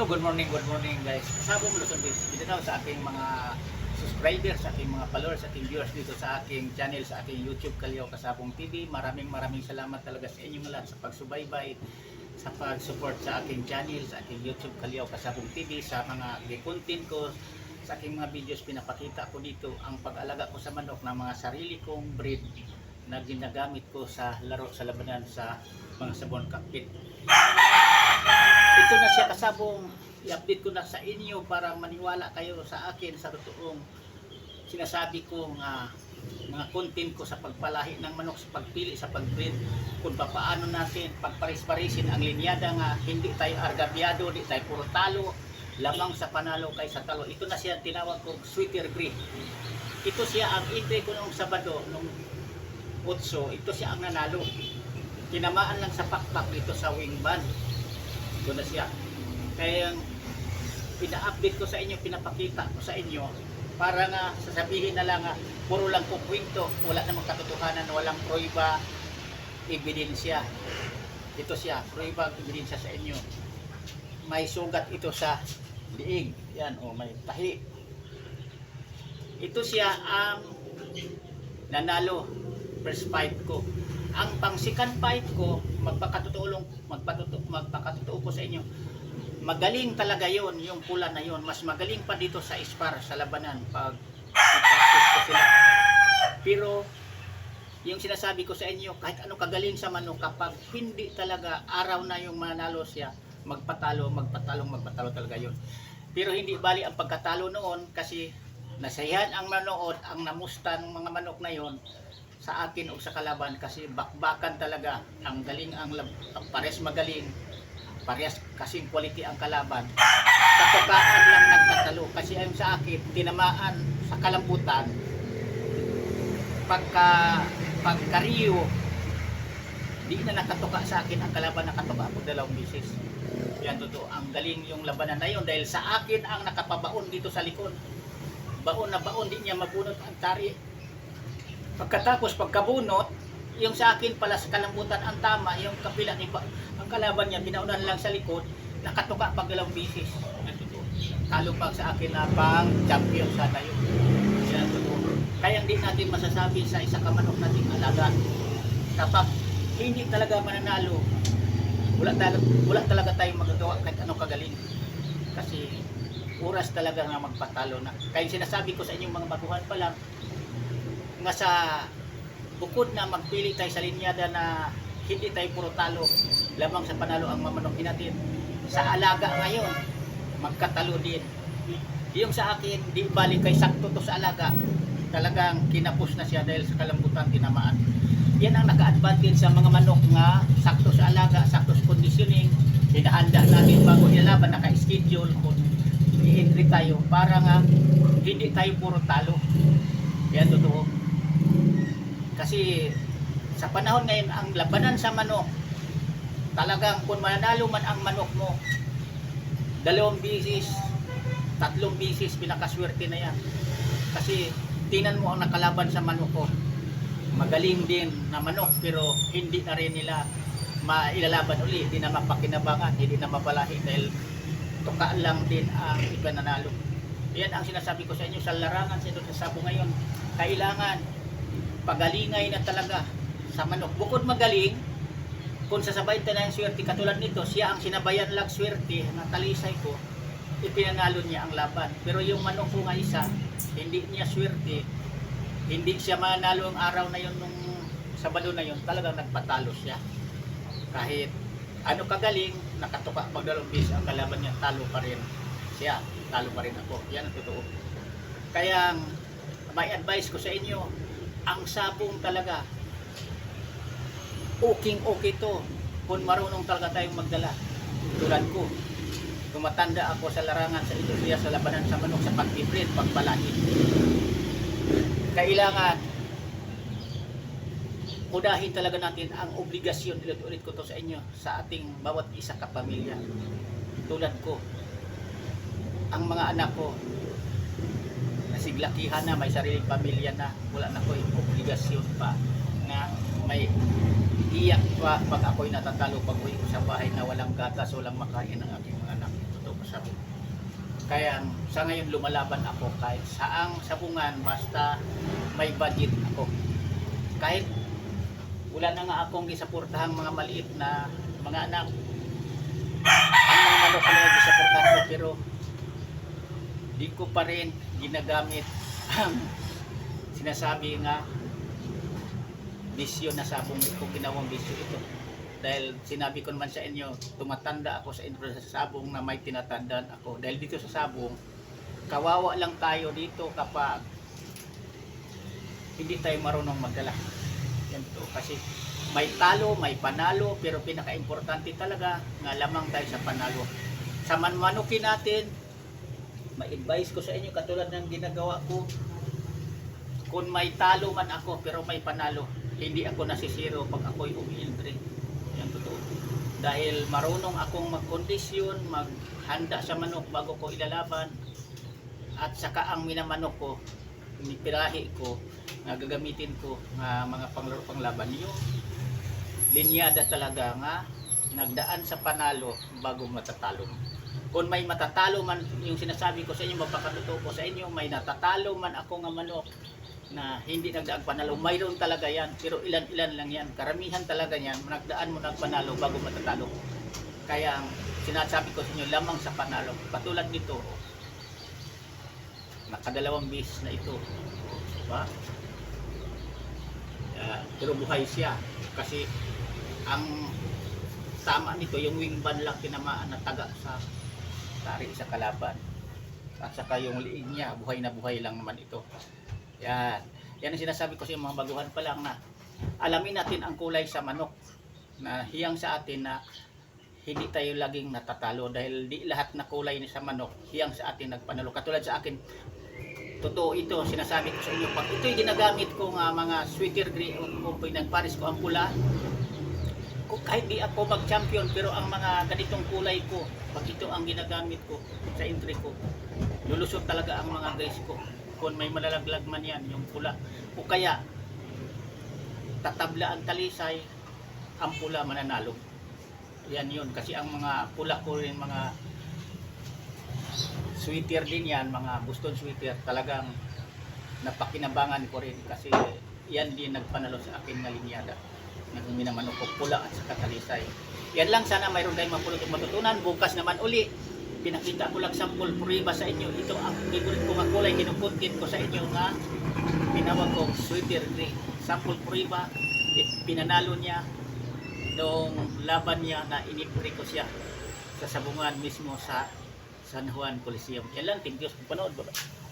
Hello, good morning guys. Sabong Luzon Bis. Dito na sa aking mga subscribers, sa aking mga followers, sa aking viewers dito sa aking channel, sa aking YouTube Kalyaw Kasabong TV. Maraming salamat talaga sa inyong lahat sa pagsubaybay, sa pag-support sa aking channel, sa aking YouTube Kalyaw Kasabong TV, sa mga content ko, sa aking mga videos pinapakita ko dito ang pag-alaga ko sa manok ng mga sarili kong breed na ginagamit ko sa laro sa labanan sa mga sabon cockpit. Ito na siya kasabong, i-update ko na sa inyo para maniwala kayo sa akin sa totoong sinasabi ko mga content ko sa pagpalahi ng manok, sa pagpili, sa pagbreed, kung paano natin pagparis-parisin ang linyada nga hindi tayo argabyado, hindi tayo puro talo, lamang sa panalo kaysa talo. Ito na siya tinawag ko sweeter breed. Ito siya ang entry ko noong Sabado, noong 8, ito siya ang nanalo. Tinamaan lang sa pakpak dito sa wing band. Ito na siya. Kaya pina-update ko sa inyo, pinapakita ko sa inyo para nga sasabihin na lang puro lang po kwento, wala namang katotohanan, walang prueba, ebidensya. Ito siya, prueba, ebidensya sa inyo. May sugat ito sa liig. Yan, may tahi. Ito siya ang nanalo first fight ko. Ang pang second fight ko, magpakatotoo ko sa inyo, magaling talaga yon, yung pula na yon, mas magaling pa dito sa spar, sa labanan pag i-practice ko sila. Pero yung sinasabi ko sa inyo, kahit ano kagaling sa manok, kapag hindi talaga araw na yung manalo siya, magpatalo talaga yon. Pero hindi bali ang pagkatalo noon, kasi nasayahan ang manood, ang namusta ng mga manok na yon sa akin o sa kalaban, kasi bakbakan talaga, ang galing, ang pares magaling, parehas kasing quality ang kalaban. Sa tukaan lang nagtatalo, kasi ayon sa akin, tinamaan sa kalambutan, pagkariyo, di na nakatuka sa akin ang kalaban, nakatuka ako 2 beses. Yan totoo, ang galing yung labanan na yun, dahil sa akin ang nakapabaon dito sa likod. Baon na baon, di niya mabunot ang tari. Pagkatapos pagkabunot, yung sa akin pala sa kalambutan ang tama, yung kapila ni ang kalaban niya binaunan lang sa likod, nakatuka pag 2 beses. Talo pag sa akin na pang champion sana yun. Yan totoo. Kaya hindi natin masasabi sa isa kamanok nating alaga, kapag hindi talaga mananalo, wala talaga tayong magagawa kahit ano kagaling. Kasi oras talaga nga magpatalo na. Kaya sinasabi ko sa inyong mga baguhan pa lang, nga sa bukod na magpili tayo sa linyada na hindi tayo puro talo, lamang sa panalo ang mamanokin natin, sa alaga ngayon magkatalo din. Yung sa akin, di balik kay sakto to sa alaga, talagang kinapos na siya dahil sa kalambutan, tinamaan. Yan ang naka-advantage sa mga manok nga sakto sa alaga, sakto sa conditioning, hinahanda natin bago ilaban, naka-schedule kung i-entry tayo para nga hindi tayo puro talo. Yan totoo. Kasi sa panahon ngayon, ang labanan sa manok, talagang kung mananalo man ang manok mo 2 beses, 3 beses, pinakaswerte na yan. Kasi tinan mo ang nakalaban sa manok ko, magaling din na manok, pero hindi na rin nila mailalaban uli, hindi na mapakinabangan, hindi na mapalahi dahil tukaan lang din ang ipananalo. Yan ang sinasabi ko sa inyo, sa larangan sa ito sa sabo ngayon, kailangan pagalingay na talaga sa manok. Bukod magaling, kung sasabay tayo na yung swerte, katulad nito, siya ang sinabayan lang swerte na talisay ko, ipinanalo niya ang laban. Pero yung manok ko nga isa, hindi niya swerte, hindi siya manalo ang araw na yun, nung Sabado na yun, talagang nagpatalo siya. Kahit ano kagaling, nakatuka pag 2 beses ang kalaban niya, talo pa rin siya, talo pa rin ako. Yan ang totoo. Kaya may advice ko sa inyo, ang sabong talaga, okay to kung marunong talaga tayong magdala. Tulad ko, tumatanda ako sa larangan, sa industriya, sa labanan sa manok, sa pag-breed, pagpalahi. Kailangan unahin talaga natin ang obligasyon, ulit ko to sa inyo, sa ating bawat isa kapamilya. Tulad ko, ang mga anak ko nasiglakihan na, may sariling pamilya na, wala na ko yung obligasyon pa na may iyak pa pag ako'y natatalo pag uwi ko sa bahay na walang gatas, walang makain ng aking mga anak. Totoo pa sa Kaya sa ngayon lumalaban ako kahit saang sabungan basta may budget ako. Kahit wala na nga akong isuportahang mga maliit na mga anak. Ang mga manok ko na isuportahan ko pero di ko pa rin ginagamit ang sinasabi nga bisyo na sabong ko ginawang bisyo ito. Dahil sinabi ko naman sa inyo, tumatanda ako sa intro sa sabong na may tinatandaan ako. Dahil dito sa sabong, kawawa lang tayo dito kapag hindi tayo marunong magdala. Yan to. Kasi may talo, may panalo, pero pinaka-importante talaga nga lamang tayo sa panalo. Sa manmanukin natin, may advice ko sa inyo katulad ng ginagawa ko. Kung may talo man ako pero may panalo, hindi ako nasisiro pag ako'y umiintri. Yan totoo. Dahil marunong akong magkondisyon, maghanda sa manok bago ko ilalaban. At saka ang minamanok ko, pirahi ko, na gagamitin ko nga mga panglaro panglaban yung linyada talaga nga nagdaan sa panalo bago matatalo. Kung may matatalo man, yung sinasabi ko sa inyo, mapakatuto ko sa inyo, may natatalo man ako nga manok na hindi nagdaan panalo, mayroon talaga yan, pero ilan-ilan lang yan, karamihan talaga yan, nagdaan mo ng panalo bago matatalo. Kaya sinasabi ko sa inyo, lamang sa panalo. Patulad nito, nakadalawang bis na ito, diba? Pero buhay siya kasi ang tama nito yung wing ban lang tinamaan na taga sa tari sa kalaban at saka yung liig niya buhay na buhay lang naman ito. Yan ang sinasabi ko sa mga baguhan pa lang na alamin natin ang kulay sa manok na hiyang sa atin na hindi tayo laging natatalo dahil di lahat na kulay ni sa manok hiyang sa atin nagpanalo. Katulad sa akin, totoo ito, sinasabi ko sa inyo, pag ito'y ginagamit ko nga mga sweater gray o pinagparis ko ang pula, kahit di ako mag-champion, pero ang mga ganitong kulay ko, pag ito ang ginagamit ko sa entry ko, lulusot talaga ang mga guys ko. Kung may malalaglag man yan, yung pula. O kaya, tatabla ang talisay, ang pula mananalo. Yan yun, kasi ang mga pula ko rin, mga sweater din yan, mga Boston sweater, talagang napakinabangan ko rin kasi yan din nagpanalo sa akin na linyada ng minamanok ko, pula at sa katalisay. Yan lang, sana mayroon tayong mapulot at matutunan. Bukas naman uli, pinakita ko lang sample puriba sa inyo. Ito ang favorite ko nga kulay, kinukuntit ko sa inyo nga pinawag ko sweater gray. Sample puriba, pinanalo niya noong laban niya na inipri ko siya sa sabungan mismo sa San Juan Coliseum. Yan lang, thank you sa panood. Bye-bye.